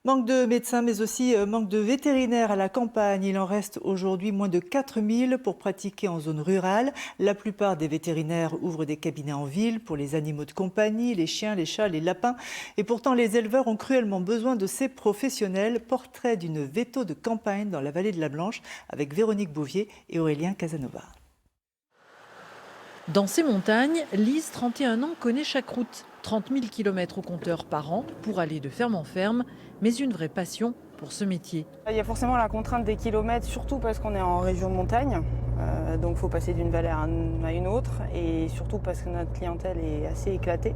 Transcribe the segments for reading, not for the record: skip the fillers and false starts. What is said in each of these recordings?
Manque de médecins, mais aussi manque de vétérinaires à la campagne. Il en reste aujourd'hui moins de 4000 pour pratiquer en zone rurale. La plupart des vétérinaires ouvrent des cabinets en ville pour les animaux de compagnie, les chiens, les chats, les lapins. Et pourtant, les éleveurs ont cruellement besoin de ces professionnels. Portrait d'une véto de campagne dans la vallée de la Blanche avec Véronique Bouvier et Aurélien Casanova. Dans ces montagnes, Lise, 31 ans, connaît chaque route. 30 000 km au compteur par an pour aller de ferme en ferme, mais une vraie passion pour ce métier. Il y a forcément la contrainte des kilomètres, surtout parce qu'on est en région de montagne. Donc il faut passer d'une vallée à une autre, et surtout parce que notre clientèle est assez éclatée.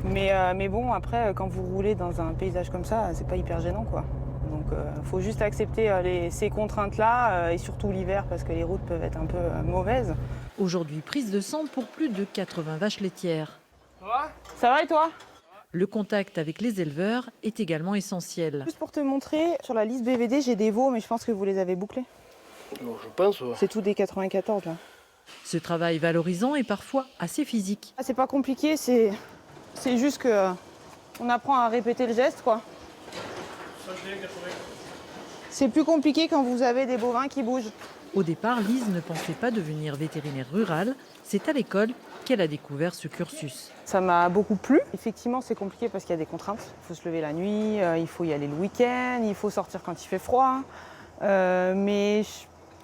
Mais bon, après, quand vous roulez dans un paysage comme ça, c'est pas hyper gênant, quoi. Donc il faut juste accepter ces contraintes-là, et surtout l'hiver, parce que les routes peuvent être un peu mauvaises. Aujourd'hui, prise de sang pour plus de 80 vaches laitières. Ça va et toi? Le contact avec les éleveurs est également essentiel. Juste pour te montrer, sur la liste BVD, j'ai des veaux, mais je pense que vous les avez bouclés. Alors, je pense. C'est tout des 94 là. Ce travail valorisant est parfois assez physique. C'est pas compliqué, c'est juste que on apprend à répéter le geste, quoi. C'est plus compliqué quand vous avez des bovins qui bougent. Au départ, Lise ne pensait pas devenir vétérinaire rurale. C'est à l'école qu'elle a découvert ce cursus. Ça m'a beaucoup plu. Effectivement, c'est compliqué parce qu'il y a des contraintes. Il faut se lever la nuit, il faut y aller le week-end, il faut sortir quand il fait froid.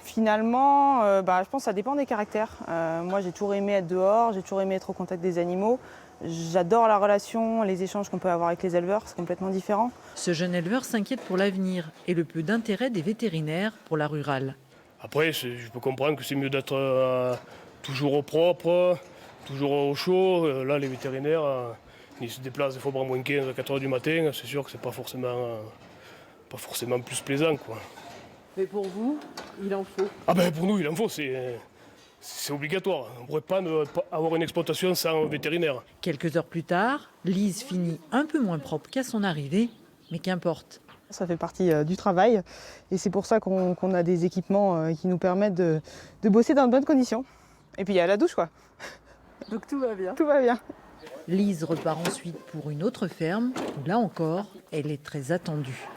Finalement, je pense que ça dépend des caractères. Moi, j'ai toujours aimé être dehors, j'ai toujours aimé être au contact des animaux. J'adore la relation, les échanges qu'on peut avoir avec les éleveurs, c'est complètement différent. Ce jeune éleveur s'inquiète pour l'avenir et le peu d'intérêt des vétérinaires pour la rurale. Après, je peux comprendre que c'est mieux d'être toujours au propre, toujours au chaud. Là, les vétérinaires, ils se déplacent des fois par moins 15 à 4 h du matin. C'est sûr que c'est pas forcément plus plaisant, quoi. Mais pour vous, il en faut. Ah ben pour nous, il en faut, c'est obligatoire. On ne pourrait pas avoir une exploitation sans vétérinaire. Quelques heures plus tard, Lise finit un peu moins propre qu'à son arrivée, mais qu'importe. Ça fait partie du travail et c'est pour ça qu'on a des équipements qui nous permettent de bosser dans de bonnes conditions. Et puis il y a la douche, quoi. Donc tout va bien. Tout va bien. Lise repart ensuite pour une autre ferme où là encore, elle est très attendue.